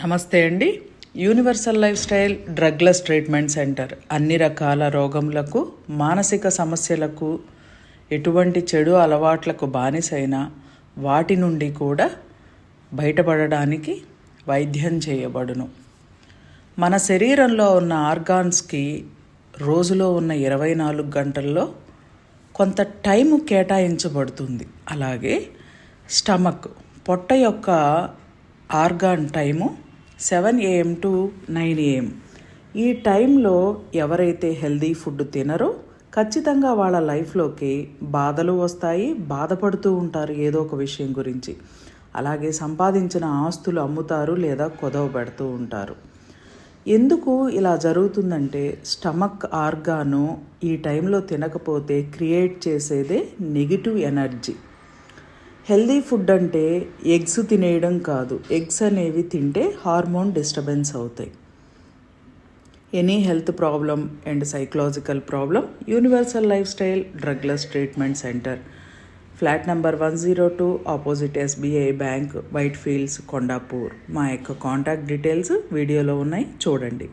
నమస్తే అండి. Universal life style drugless treatment centre అన్ని రకాల రోగములకు, మానసిక సమస్యలకు, ఎటువంటి చెడు అలవాట్లకు బానిసైన వాటి నుండి కూడా బయటపడడానికి వైద్యం చేయబడును. మన శరీరంలో ఉన్న ఆర్గాన్స్కి రోజులో ఉన్న 24 గంటల్లో కొంత టైం కేటాయించబడుతుంది. అలాగే స్టమక్ పొట్ట యొక్క organ time 7 AM to 9 AM. ఈ టైంలో ఎవరైతే హెల్దీ ఫుడ్ తినరో ఖచ్చితంగా వాళ్ళ లైఫ్లోకి బాధలు వస్తాయి, బాధపడుతూ ఉంటారు ఏదో ఒక విషయం గురించి. అలాగే సంపాదించిన ఆస్తులు అమ్ముతారు లేదా కుదవ పెడుతూ ఉంటారు. ఎందుకు ఇలా జరుగుతుందంటే స్టమక్ ఆర్గాను ఈ టైంలో తినకపోతే క్రియేట్ చేసేదే నెగిటివ్ ఎనర్జీ. హెల్దీ ఫుడ్ అంటే ఎగ్స్ తినేయడం కాదు. ఎగ్స్ అనేవి తింటే హార్మోన్ డిస్టర్బెన్స్ అవుతాయి. Any health problem and psychological problem universal life style drugless treatment centre, flat number 102 opposite SBI bank, white fields, Kondapur. మా యొక్క కాంటాక్ట్ డీటెయిల్స్ వీడియోలో ఉన్నాయి, చూడండి.